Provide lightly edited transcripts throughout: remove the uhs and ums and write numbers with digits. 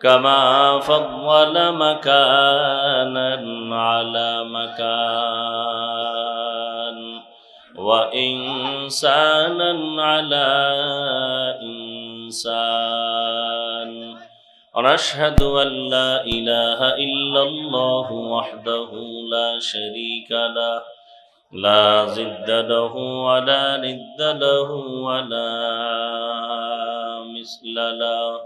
كما فضل مكانا على مكان وإنسانا على إنسان ونشهد أن لا إله إلا الله وحده لا شريك له لا ضد له ولا ند له ولا مثل له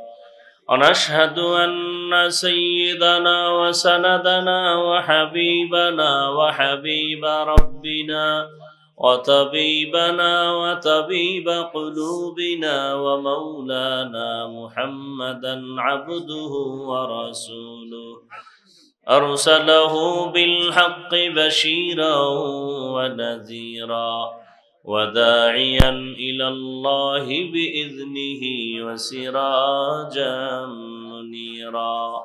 ونشهد أن سيدنا وسندنا وحبيبنا وحبيب ربنا وطبيبنا وطبيب قلوبنا ومولانا محمدا عبده ورسوله أرسله بالحق بشيرا ونذيرا وداعيا إلى الله بإذنه وسراجا منيرا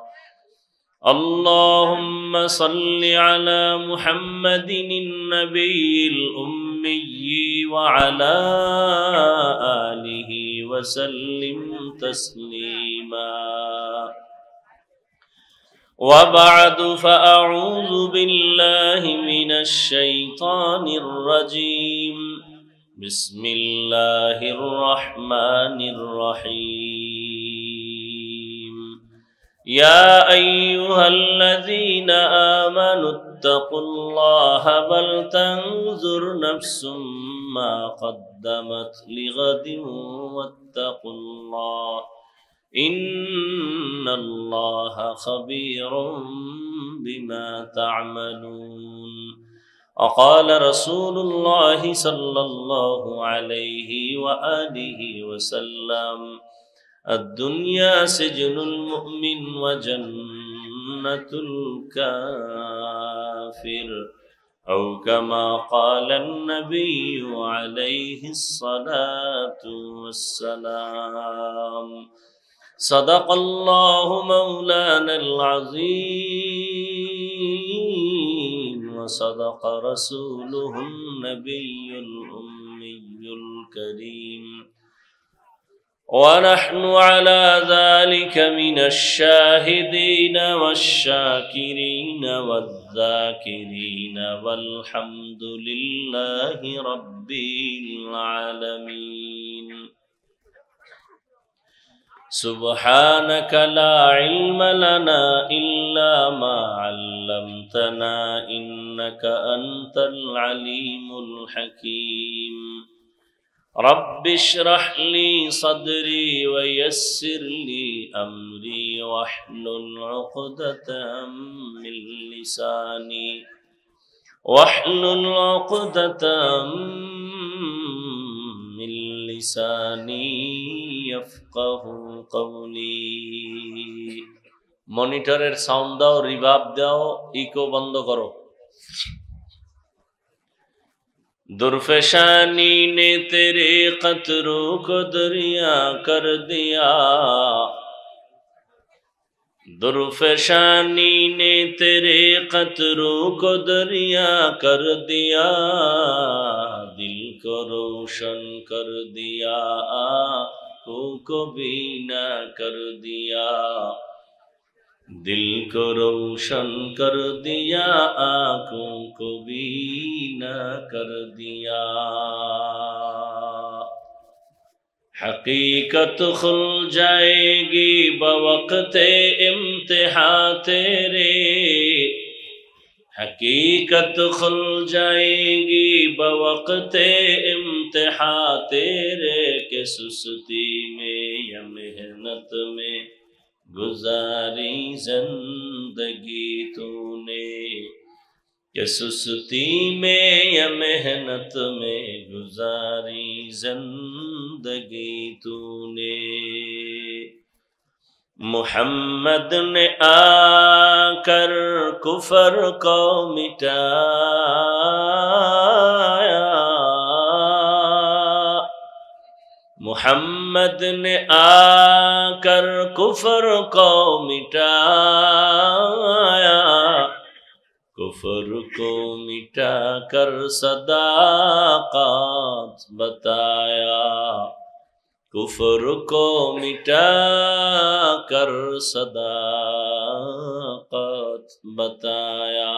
اللهم صل على محمد النبي الأمي وعلى آله وسلم تسليما وبعد فأعوذ بالله من الشيطان الرجيم بسم الله الرحمن الرحيم يا أيها الذين آمنوا اتقوا الله ولتنظر نفس ما قدمت لغد واتقوا الله إن الله خبير بما تعملون وقال رسول الله صلى الله عليه وآله وسلم الدنيا سجن المؤمن وجنة الكافر أو كما قال النبي عليه الصلاة والسلام صدق الله مولانا العظيم وصدق رسوله النبي الأمي الكريم ونحن على ذلك من الشاهدين والشاكرين والذاكرين والحمد لله رب العالمين سبحانك لا علم لنا إلا ما علمتنا إنك أنت العليم الحكيم رب اشرح لي صدري ويسر لي أمري واحلل عقدة من لساني من لساني يفقه قولي মনিটরের সাউন্ড দাও রিভার্ব দাও ইকো বন্ধ করো दुर्फशानी ने तेरे कतरों को दरिया कर दिया दुर्फशानी ने तेरे कतरों को दरिया कर दिया दिल को रोशन कर दिया आँखों को बीना कर दिया दिल को रोशन कर दिया आँखों को बीना कर दिया हकीकत खुल जाएगी बवक़्ते इम्तिहां तेरे हकीकत खुल जाएगी बवक़्ते इम्तिहां तेरे के सुस्ती में या मेहनत में गुजारी जिंदगी तूने कि सुस्ती में या मेहनत में गुजारी जिंदगी तूने मुहम्मद ने आकर कुफर को मिटाया मुहम्मद ने आकर कुफर को मिटाया कुफर को मिटा कर सदाकत बताया کفر کو مٹا کر صداقت بتایا،